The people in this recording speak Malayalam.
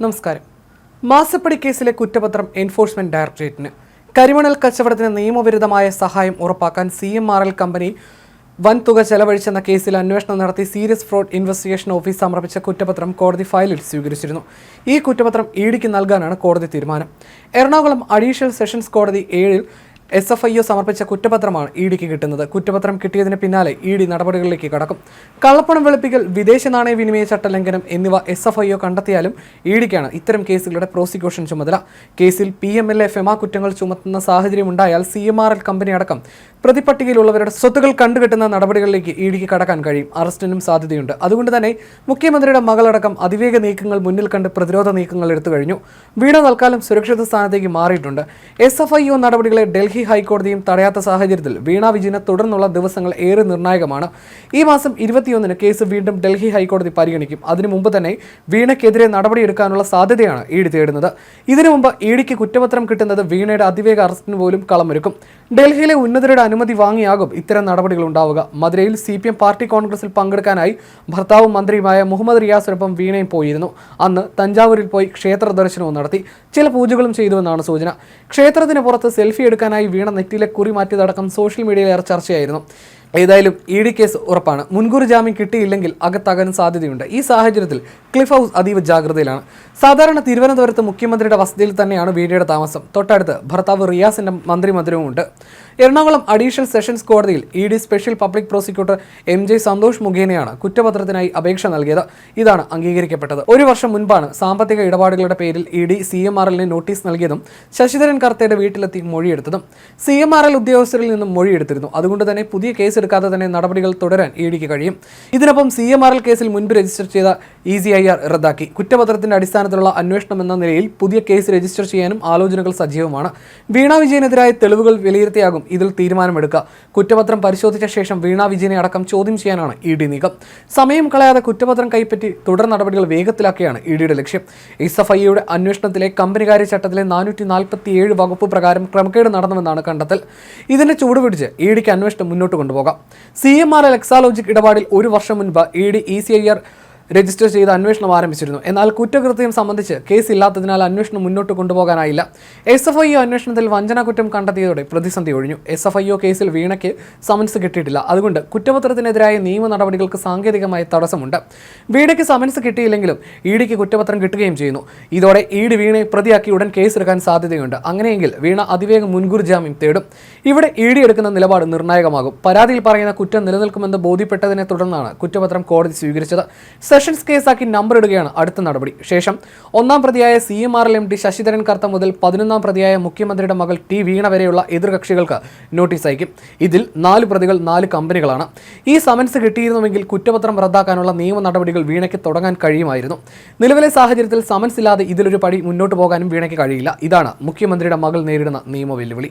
നമസ്കാരം. മാസപ്പടി കേസിലെ കുറ്റപത്രം എൻഫോഴ്സ്മെന്റ് ഡയറക്ടറേറ്റിന്. കരിമണൽ കച്ചവടത്തിന് നിയമവിരുദ്ധമായ സഹായം ഉറപ്പാക്കാൻ CMRL കമ്പനി വൻതുക ചെലവഴിച്ചെന്ന കേസിൽ അന്വേഷണം നടത്തി സീരിയസ് ഫ്രോഡ് ഇൻവെസ്റ്റിഗേഷൻ ഓഫീസ് സമർപ്പിച്ച കുറ്റപത്രം കോടതി ഫയലിൽ സ്വീകരിച്ചിരുന്നു. ഈ കുറ്റപത്രം ഇഡിക്ക് നൽകാനാണ് കോടതി തീരുമാനം. എറണാകുളം അഡീഷണൽ സെഷൻസ് കോടതി 7 SFIO സമർപ്പിച്ച കുറ്റപത്രമാണ് ഇഡിക്ക് കിട്ടുന്നത്. കുറ്റപത്രം കിട്ടിയതിന് പിന്നാലെ ഇഡി നടപടികളിലേക്ക് കടക്കും. കള്ളപ്പണം വെളുപ്പിക്കൽ, വിദേശ നാണയ വിനിമയ ചട്ടലംഘനം എന്നിവ SFIO കണ്ടെത്തിയാലും ഇഡിക്കാണ് ഇത്തരം കേസുകളുടെ പ്രോസിക്യൂഷൻ ചുമതല. കേസിൽ PMLA FEMA കുറ്റങ്ങൾ ചുമത്തുന്ന സാഹചര്യമുണ്ടായാൽ CMRL കമ്പനി അടക്കം പ്രതിപട്ടികയിലുള്ളവരുടെ സ്വത്തുകൾ കണ്ടുകെട്ടുന്ന നടപടികളിലേക്ക് ഇഡിക്ക് കടക്കാൻ കഴിയും. അറസ്റ്റിനും സാധ്യതയുണ്ട്. അതുകൊണ്ട് തന്നെ മുഖ്യമന്ത്രിയുടെ മകളടക്കം അതിവേഗ നീക്കങ്ങൾ മുന്നിൽ കണ്ട് പ്രതിരോധ നീക്കങ്ങൾ എടുത്തു കഴിഞ്ഞു. വീണ തൽക്കാലം സുരക്ഷിത സ്ഥാനത്തേക്ക് മാറിയിട്ടുണ്ട്. SFIO നടപടികളെ ഡൽഹി ഹൈക്കോടതിയും തടയാത്ത സാഹചര്യത്തിൽ വീണ വിജയന് തുടർന്നുള്ള ദിവസങ്ങൾ ഏറെ നിർണായകമാണ്. ഈ മാസം 21-ന് കേസ് വീണ്ടും ഡൽഹി ഹൈക്കോടതി പരിഗണിക്കും. അതിനു മുമ്പ് തന്നെ വീണയ്ക്കെതിരെ നടപടിയെടുക്കാനുള്ള സാധ്യതയാണ് ഇഡി തേടുന്നത്. ഇതിനു മുമ്പ് ഇഡിക്ക് കുറ്റപത്രം കിട്ടുന്നത് വീണയുടെ അതിവേഗ അറസ്റ്റിന് പോലും കളമൊരുക്കും. ഡൽഹിയിലെ ഉന്നതരുടെ അനുമതി വാങ്ങിയാകും ഇത്തരം നടപടികൾ ഉണ്ടാവുക. മധുരയിൽ CPM പാർട്ടി കോൺഗ്രസിൽ പങ്കെടുക്കാനായി ഭർത്താവും മന്ത്രിയുമായ മുഹമ്മദ് റിയാസിനൊപ്പം വീണയും പോയിരുന്നു. അന്ന് തഞ്ചാവൂരിൽ പോയി ക്ഷേത്ര ദർശനവും നടത്തി. ചില പൂജകളും ചെയ്തുവെന്നാണ് സൂചന. ക്ഷേത്രത്തിന് പുറത്ത് സെൽഫി എടുക്കാനായി വീണ നെറ്റിയിലെ കുറി മാറ്റിയതടക്കം സോഷ്യൽ മീഡിയയിൽ ചർച്ചയായിരുന്നു. ഏതായാലും ഇഡി കേസ് ഉറപ്പാണ്. മുൻകൂർ ജാമ്യം കിട്ടിയില്ലെങ്കിൽ അകത്താകാനും സാധ്യതയുണ്ട്. ഈ സാഹചര്യത്തിൽ ക്ലിഫ് ഹൗസ് അതീവ ജാഗ്രതയിലാണ്. സാധാരണ തിരുവനന്തപുരത്ത് മുഖ്യമന്ത്രിയുടെ വസതിയിൽ തന്നെയാണ് വീണയുടെ താമസം. തൊട്ടടുത്ത് ഭർത്താവ് റിയാസിന്റെ മന്ത്രിമന്ദിരവും ഉണ്ട്. എറണാകുളം അഡീഷണൽ സെഷൻസ് കോടതിയിൽ ED special public prosecutor MJ Santhosh മുഖേനയാണ് കുറ്റപത്രത്തിനായി അപേക്ഷ നൽകിയത്. ഇതാണ് അംഗീകരിക്കപ്പെട്ടത്. 1 വർഷം മുൻപാണ് സാമ്പത്തിക ഇടപാടുകളുടെ പേരിൽ ഇഡി CMRLന് നോട്ടീസ് നൽകിയതും ശശിധരൻ കർത്തയുടെ വീട്ടിലെത്തി മൊഴിയെടുത്തതും. CMRL ഉദ്യോഗസ്ഥരിൽ നിന്നും മൊഴിയെടുത്തിരുന്നു. അതുകൊണ്ട് തന്നെ പുതിയ കേസ് എടുക്കാതെ തന്നെ നടപടികൾ തുടരാൻ ഇഡിക്ക് കഴിയും. ഇതിനൊപ്പം CMRL കേസിൽ മുൻപ് രജിസ്റ്റർ ചെയ്ത ECIR റദ്ദാക്കി. കുറ്റപത്രത്തിന്റെ അടിസ്ഥാനത്തിലുള്ള അന്വേഷണം എന്ന നിലയിൽ പുതിയ കേസ് രജിസ്റ്റർ ചെയ്യാനും ആലോചനകൾ സജീവമാണ്. വീണ വിജയനെതിരായ തെളിവുകൾ വിലയിരുത്തിയാകും ഇതിൽ തീരുമാനമെടുക്കുക. കുറ്റപത്രം പരിശോധിച്ച ശേഷം വീണ വിജയനെ അടക്കം ചോദ്യം ചെയ്യാനാണ് ഇഡി നീക്കം. സമയം കളയാതെ കുറ്റപത്രം കൈപ്പറ്റി തുടർ നടപടികൾ വേഗത്തിലാക്കിയാണ് ഇഡിയുടെ ലക്ഷ്യം. SFIയുടെ അന്വേഷണത്തിലെ കമ്പനികാര്യ ചട്ടത്തിലെ 447 വകുപ്പ് പ്രകാരം ക്രമക്കേട് നടന്നുവെന്നാണ് കണ്ടെത്തൽ. ഇതിന്റെ ചൂടുപിടിച്ച് ഇഡിക്ക് അന്വേഷണം മുന്നോട്ട് കൊണ്ടുപോകാം. CMRL എക്സാലോജിക് ഇടപാടിൽ 1 വർഷം മുൻപ് ഇഡി ECIR രജിസ്റ്റർ ചെയ്ത് അന്വേഷണം ആരംഭിച്ചിരുന്നു. എന്നാൽ കുറ്റകൃത്യം സംബന്ധിച്ച് കേസില്ലാത്തതിനാൽ അന്വേഷണം മുന്നോട്ട് കൊണ്ടുപോകാനായില്ല. SFIO അന്വേഷണത്തിൽ വഞ്ചനാ കുറ്റം കണ്ടെത്തിയതോടെ പ്രതിസന്ധി ഒഴിഞ്ഞു. SFIO കേസിൽ വീണയ്ക്ക് സമൻസ് കിട്ടിയിട്ടില്ല. അതുകൊണ്ട് കുറ്റപത്രത്തിനെതിരായ നിയമ നടപടികൾക്ക് സാങ്കേതികമായ തടസ്സമുണ്ട്. വീണയ്ക്ക് സമൻസ് കിട്ടിയില്ലെങ്കിലും ഇഡിക്ക് കുറ്റപത്രം കിട്ടുകയും ചെയ്യുന്നു. ഇതോടെ ഇഡി വീണയെ പ്രതിയാക്കി ഉടൻ കേസെടുക്കാൻ സാധ്യതയുണ്ട്. അങ്ങനെയെങ്കിൽ വീണ അതിവേഗം മുൻകൂർ ജാമ്യം തേടും. ഇവിടെ ഇഡി എടുക്കുന്ന നിലപാട് നിർണായകമാകും. പരാതിയിൽ പറയുന്ന കുറ്റം നിലനിൽക്കുമെന്ന് ബോധ്യപ്പെട്ടതിനെ തുടർന്നാണ് കുറ്റപത്രം കോടതി സ്വീകരിച്ചത്. സെഷൻസ് കേസാക്കി നമ്പർ ഇടുകയാണ് അടുത്ത നടപടി. ശേഷം 1-ാം പ്രതിയായ CMRL MD ശശിധരൻ കർത്ത മുതൽ 11-ാം പ്രതിയായ മുഖ്യമന്ത്രിയുടെ മകൾ T വീണ വരെയുള്ള എതിർകക്ഷികൾക്ക് നോട്ടീസ് അയക്കും. ഇതിൽ 4 പ്രതികൾ 4 കമ്പനികളാണ്. ഈ സമൻസ് കിട്ടിയിരുന്നുവെങ്കിൽ കുറ്റപത്രം റദ്ദാക്കാനുള്ള നിയമ നടപടികൾ വീണയ്ക്ക് തുടങ്ങാൻ കഴിയുമായിരുന്നു. നിലവിലെ സാഹചര്യത്തിൽ സമൻസ് ഇല്ലാതെ ഇതിലൊരു പടി മുന്നോട്ട് പോകാനും വീണയ്ക്ക് കഴിയില്ല. ഇതാണ് മുഖ്യമന്ത്രിയുടെ മകൾ നേരിടുന്ന നിയമ വെല്ലുവിളി.